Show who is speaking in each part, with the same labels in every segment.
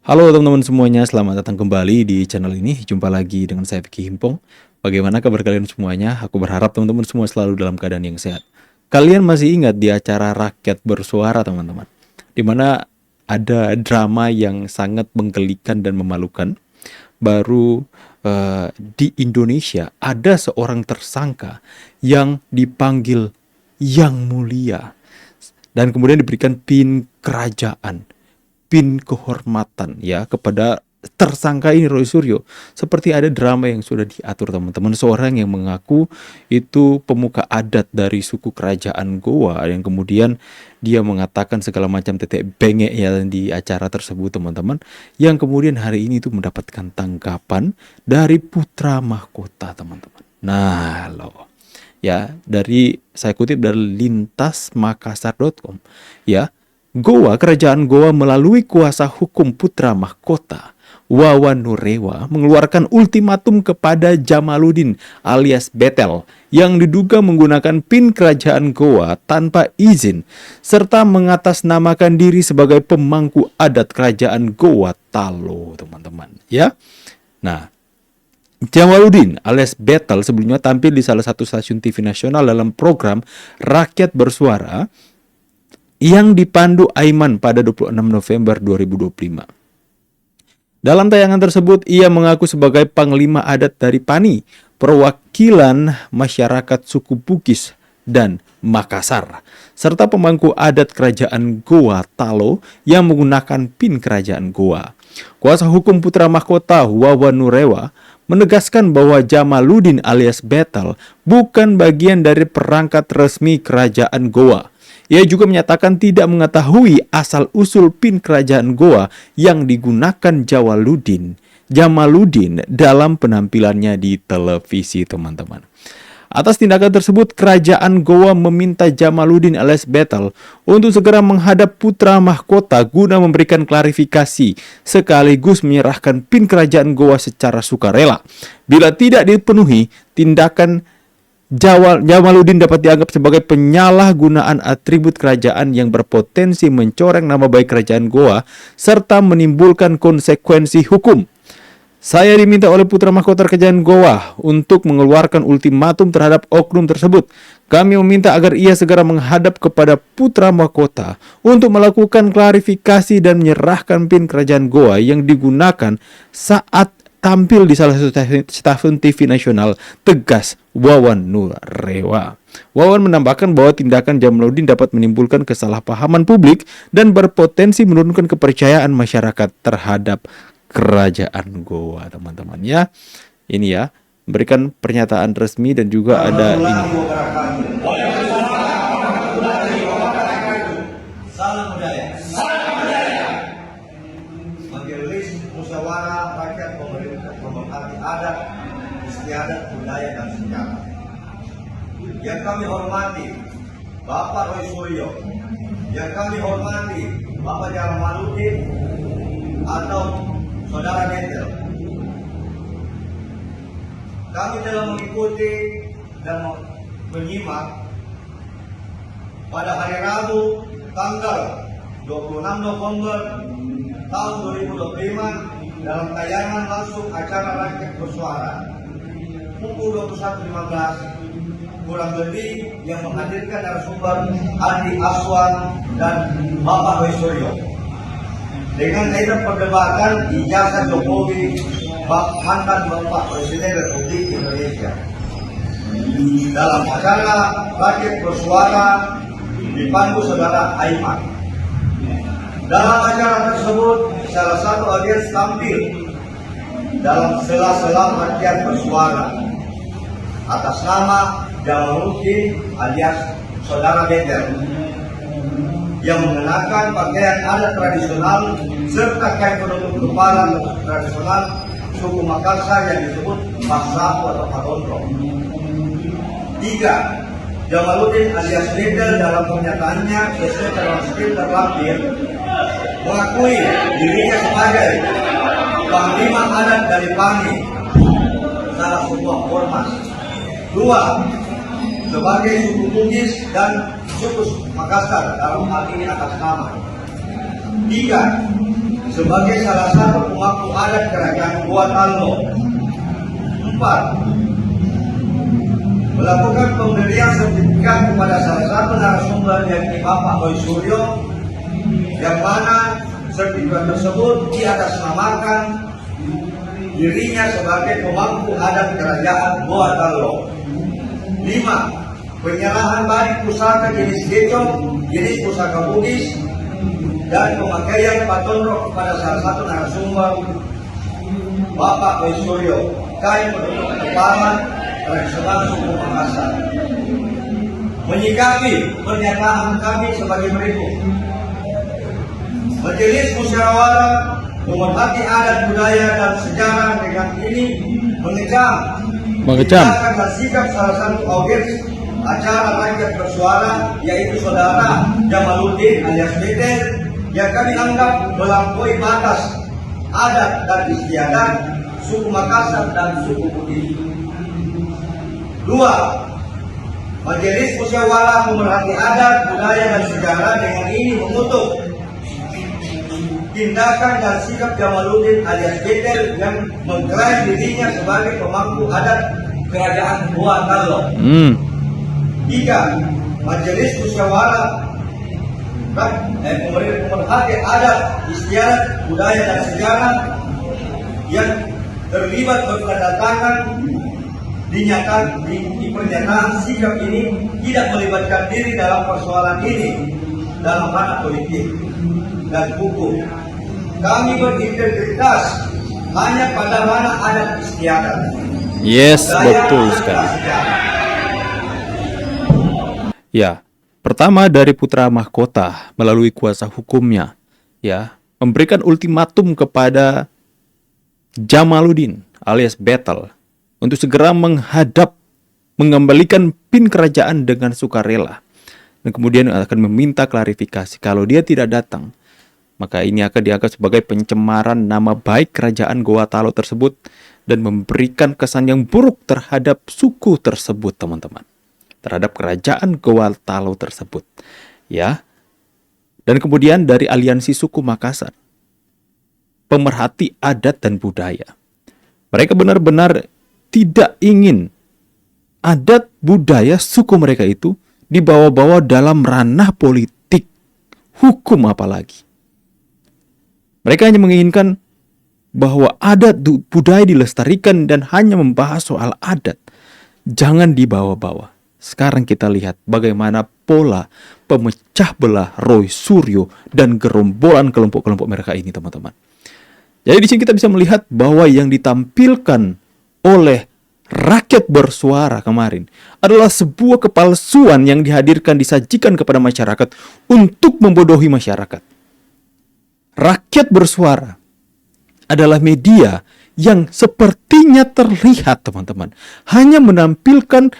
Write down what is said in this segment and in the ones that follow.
Speaker 1: Halo teman-teman semuanya, selamat datang kembali di channel ini. Jumpa lagi dengan saya Vicky Himpong. Bagaimana kabar kalian semuanya? Aku berharap teman-teman semua selalu dalam keadaan yang sehat. Kalian masih ingat di acara Rakyat Bersuara teman-teman? Di mana ada drama yang sangat menggelikan dan memalukan. Baru di Indonesia ada seorang tersangka yang dipanggil Yang Mulia dan kemudian diberikan PIN kerajaan, PIN kehormatan ya kepada tersangka ini, Roy Suryo. Seperti ada drama yang sudah diatur teman-teman. Seorang yang mengaku itu pemuka adat dari suku kerajaan Goa yang kemudian dia mengatakan segala macam tetek bengek ya di acara tersebut teman-teman. Yang kemudian hari ini itu mendapatkan tanggapan dari putra mahkota teman-teman. Nah loh ya, dari saya kutip dari lintasmakassar.com ya. Goa, kerajaan Goa melalui kuasa hukum putra mahkota Wawan Nurewa mengeluarkan ultimatum kepada Jamaluddin alias Betel yang diduga menggunakan PIN kerajaan Goa tanpa izin serta mengatasnamakan diri sebagai pemangku adat kerajaan Goa Talo, teman-teman ya. Nah, Jamaluddin alias Betel sebelumnya tampil di salah satu stasiun TV nasional dalam program Rakyat Bersuara yang dipandu Aiman pada 26 November 2025. Dalam tayangan tersebut, ia mengaku sebagai panglima adat dari PANI, perwakilan masyarakat suku Bugis dan Makassar, serta pemangku adat kerajaan Goa Talo yang menggunakan PIN kerajaan Goa. Kuasa hukum putra mahkota Wawan Nurewa menegaskan bahwa Jamaluddin alias Betel bukan bagian dari perangkat resmi kerajaan Goa. Ia juga menyatakan tidak mengetahui asal-usul PIN kerajaan Goa yang digunakan Jamaluddin dalam penampilannya di televisi, teman-teman. Atas tindakan tersebut, kerajaan Goa meminta Jamaluddin alias Betel untuk segera menghadap putra mahkota guna memberikan klarifikasi sekaligus menyerahkan PIN kerajaan Goa secara sukarela. Bila tidak dipenuhi, tindakan Jamaluddin dapat dianggap sebagai penyalahgunaan atribut kerajaan yang berpotensi mencoreng nama baik kerajaan Goa serta menimbulkan konsekuensi hukum. Saya diminta oleh putra mahkota kerajaan Goa untuk mengeluarkan ultimatum terhadap oknum tersebut. Kami meminta agar ia segera menghadap kepada putra mahkota untuk melakukan klarifikasi dan menyerahkan PIN kerajaan Goa yang digunakan saat tampil di salah satu stasiun TV nasional, tegas Wawan Nurewa. Wawan menambahkan bahwa tindakan Jamaluddin dapat menimbulkan kesalahpahaman publik dan berpotensi menurunkan kepercayaan masyarakat terhadap kerajaan Goa, teman-teman ya. Ini ya, memberikan pernyataan resmi dan juga ada ini.
Speaker 2: Majelis Musyawarah Rakyat Pemerhati Adat, Istiadat, Budaya dan Sejarah. Yang kami hormati Bapak Roy Suryo, yang kami hormati Bapak Jamaluddin atau Saudara Betel. Kami telah mengikuti dan menyimak pada hari Rabu tanggal 26 November tahun 2025 dalam tayangan langsung acara Rakyat Bersuara pukul 21.15 kurang lebih yang menghadirkan narasumber Andi Aswan dan Bapak Roy Suryo dengan tema perdebatan ijazah Jokowi mantan Bapak Presiden Republik Indonesia. Dalam acara Rakyat Bersuara dipandu Saudara Aiman. Dalam acara tersebut, salah satu audiens tampil dalam sela-sela Rakyat Bersuara atas nama Jamaluddin alias Saudara Betel yang mengenakan pakaian adat tradisional serta kain penutup kepala tradisional suku Makassar yang disebut Pasapu atau Padondro. 3. Jamaluddin alias Betel dalam pernyataannya sesuai dalam skrip terlampir mengakui dirinya sebagai panglima adat dari PANI, salah sebuah ormas. 2. Sebagai suku Bugis dan suku Makassar dalam hal ini atas nama. 3. sebagai salah satu pemangku adat kerajaan Gua Tallo. 4. Melakukan pemberian sertifikat kepada salah satu narasumber yakni Bapak Roy Suryo, yang mana sertifikat tersebut diatasnamakan dirinya sebagai pemangku adat kerajaan Gua Tallo. 5. Penyerahan barang pusaka jenis gecong, jenis pusaka Bugis, dan pemakaian patondrok kepada salah satu narasumber Bapak Roy Suryo, kain penutup kepala tradisional suku Makassar. Menyikapi pernyataan kami sebagai berikut. Majelis Musyawarah Pemerhati Adat Budaya dan Sejarah dengan ini mengecam tindakan dan sikap salah satu audiens acara rakyat bersuara, yaitu saudara Jamaluddin alias Betel, yang kami anggap melampaui batas adat dan istiadat suku Makassar dan suku Bugis. 2. Majelis Musyawarah Pemerhati Adat Budaya dan Sejarah dengan ini mengutuk tindakan dan sikap Jamaluddin alias Betel yang mengklaim dirinya sebagai pemangku adat kerajaan Gua Tallo. 3. Majelis Musyawarah Pemerhati Adat, Istiadat, Budaya dan Sejarah yang terlibat berkedatangan di pernyataan sikap ini tidak melibatkan diri dalam persoalan ini dalam ranah politik dan hukum. Kami berintegritas hanya pada ranah adat istiadat.
Speaker 1: Yes, betul sekali. Ya, pertama dari putra mahkota melalui kuasa hukumnya, ya, memberikan ultimatum kepada Jamaluddin alias Betel untuk segera mengembalikan PIN kerajaan dengan sukarela, dan kemudian akan meminta klarifikasi. Kalau dia tidak datang, maka ini akan dianggap sebagai pencemaran nama baik kerajaan Gua Tallo tersebut dan memberikan kesan yang buruk terhadap suku tersebut, teman-teman. Terhadap kerajaan Gua Tallo tersebut, ya. Dan kemudian dari aliansi suku Makassar, pemerhati adat dan budaya, mereka benar-benar tidak ingin adat budaya suku mereka itu dibawa-bawa dalam ranah politik, hukum apalagi. Mereka hanya menginginkan bahwa adat budaya dilestarikan dan hanya membahas soal adat, jangan dibawa-bawa. Sekarang kita lihat bagaimana pola pemecah belah Roy Suryo dan gerombolan kelompok-kelompok mereka ini, teman-teman. Jadi di sini kita bisa melihat bahwa yang ditampilkan oleh rakyat bersuara kemarin adalah sebuah kepalsuan yang disajikan kepada masyarakat untuk membodohi masyarakat. Rakyat bersuara adalah media yang sepertinya terlihat, teman-teman, hanya menampilkan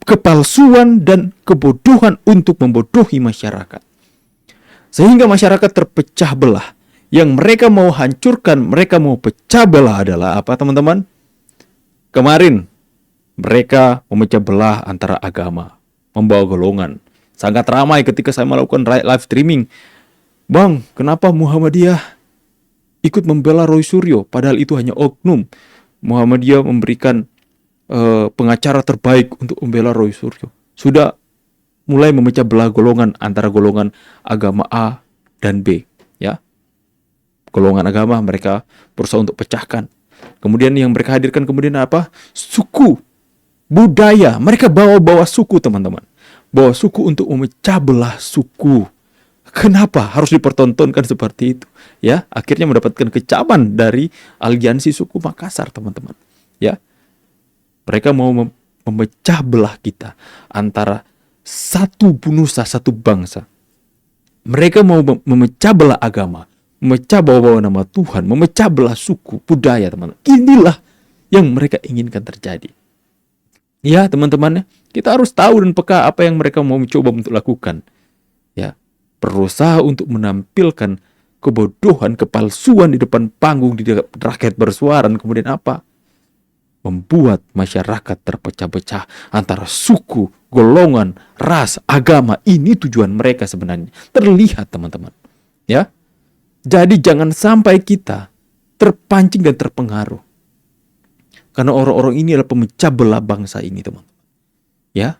Speaker 1: kepalsuan dan kebodohan untuk membodohi masyarakat. Sehingga masyarakat terpecah belah. Yang mereka mau hancurkan, mereka mau pecah belah adalah apa, teman-teman? Kemarin mereka memecah belah antara agama, membawa golongan. Sangat ramai ketika saya melakukan live streaming. Bang, kenapa Muhammadiyah ikut membela Roy Suryo? Padahal itu hanya oknum. Muhammadiyah memberikan pengacara terbaik untuk membela Roy Suryo. Sudah mulai memecah belah golongan antara golongan agama A dan B, ya. Golongan agama mereka berusaha untuk pecahkan. Kemudian yang mereka hadirkan kemudian apa? Suku, budaya. Mereka bawa suku, teman-teman. Bawa suku untuk memecah belah suku. Kenapa harus dipertontonkan seperti itu? Ya, akhirnya mendapatkan kecaman dari aliansi suku Makassar, teman-teman. Ya. Mereka mau memecah belah kita antara satu nusa, satu bangsa. Mereka mau memecah belah agama, memecah bawa nama Tuhan, memecah belah suku, budaya, teman-teman. Inilah yang mereka inginkan terjadi. Ya, teman-teman, kita harus tahu dan peka apa yang mereka mau mencoba untuk lakukan. Ya, berusaha untuk menampilkan kebodohan, kepalsuan di depan panggung, di rakyat bersuara, dan kemudian apa? Membuat masyarakat terpecah-pecah antara suku, golongan, ras, agama. Ini tujuan mereka sebenarnya. Terlihat, teman-teman. Ya. Jadi jangan sampai kita terpancing dan terpengaruh. Karena orang-orang ini adalah pemecah belah bangsa ini, teman-teman. Ya,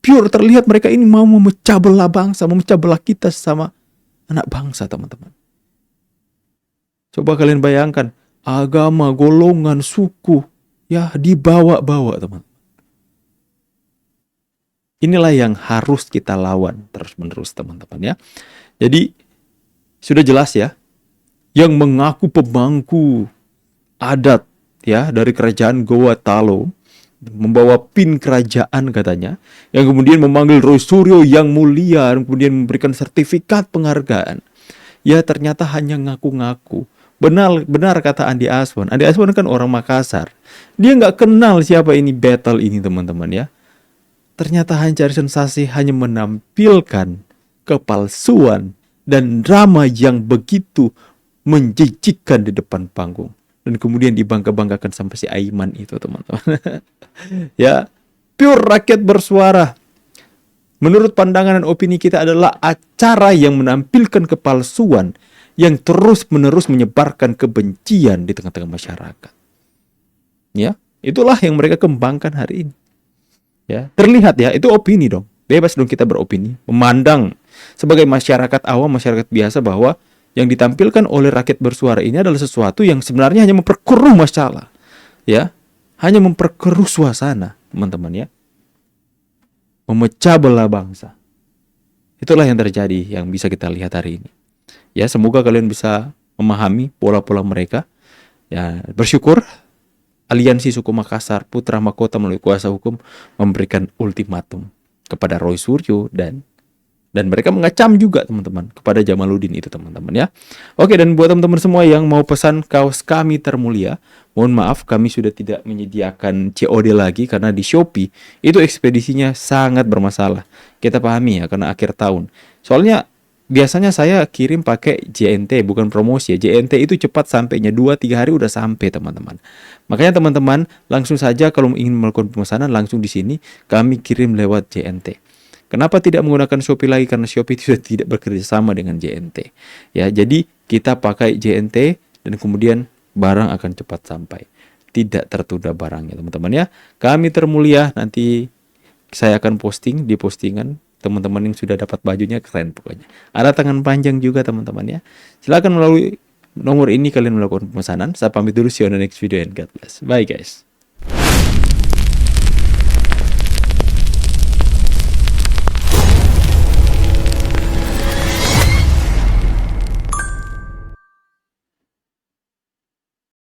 Speaker 1: pure terlihat mereka ini mau memecah belah bangsa, memecah belah kita sama anak bangsa, teman-teman. Coba kalian bayangkan, agama, golongan, suku, ya dibawa-bawa, teman. Inilah yang harus kita lawan terus-menerus, teman-teman ya. Jadi sudah jelas ya, yang mengaku pemangku adat ya dari kerajaan Goa Talo, membawa pin kerajaan katanya, yang kemudian memanggil Roy Suryo yang mulia, yang kemudian memberikan sertifikat penghargaan. Ya ternyata hanya ngaku-ngaku. Benar kata Andi Aswan. Andi Aswan kan orang Makassar. Dia nggak kenal siapa ini battle ini, teman-teman ya. Ternyata hanya cari sensasi, hanya menampilkan kepalsuan dan drama yang begitu menjijikkan di depan panggung. Dan kemudian dibangga-banggakan sampai si Aiman itu, teman-teman. Ya, pure rakyat bersuara. Menurut pandangan dan opini kita adalah acara yang menampilkan kepalsuan yang terus-menerus menyebarkan kebencian di tengah-tengah masyarakat. Ya, itulah yang mereka kembangkan hari ini. Ya, terlihat ya, itu opini dong. Bebas dong kita beropini, memandang sebagai masyarakat awam, masyarakat biasa bahwa yang ditampilkan oleh rakyat bersuara ini adalah sesuatu yang sebenarnya hanya memperkeruh masalah. Ya, hanya memperkeruh suasana, teman-teman ya. Memecah belah bangsa. Itulah yang terjadi, yang bisa kita lihat hari ini. Ya, semoga kalian bisa memahami pola-pola mereka. Ya, bersyukur Aliansi Suku Makassar Putra Mahkota melalui kuasa hukum memberikan ultimatum kepada Roy Suryo dan mereka mengecam juga, teman-teman, kepada Jamaluddin itu, teman-teman ya. Oke, dan buat teman-teman semua yang mau pesan kaos kami termulia, mohon maaf kami sudah tidak menyediakan COD lagi karena di Shopee itu ekspedisinya sangat bermasalah. Kita pahami ya, karena akhir tahun. Soalnya biasanya saya kirim pakai JNT, bukan promosi ya. JNT itu cepat sampainya, 2-3 hari udah sampai, teman-teman. Makanya teman-teman langsung saja kalau ingin melakukan pemesanan langsung di sini kami kirim lewat JNT. Kenapa tidak menggunakan Shopee lagi? Karena Shopee sudah tidak bekerja sama dengan JNT. Ya, jadi kita pakai JNT dan kemudian barang akan cepat sampai. Tidak tertunda barangnya, teman-teman ya. Kami termulia, nanti saya akan posting di postingan. Teman-teman yang sudah dapat bajunya keren pokoknya. Ada tangan panjang juga, teman-teman ya. Silakan melalui nomor ini kalian melakukan pemesanan. Saya pamit dulu, see you on the next video and God bless. Bye guys.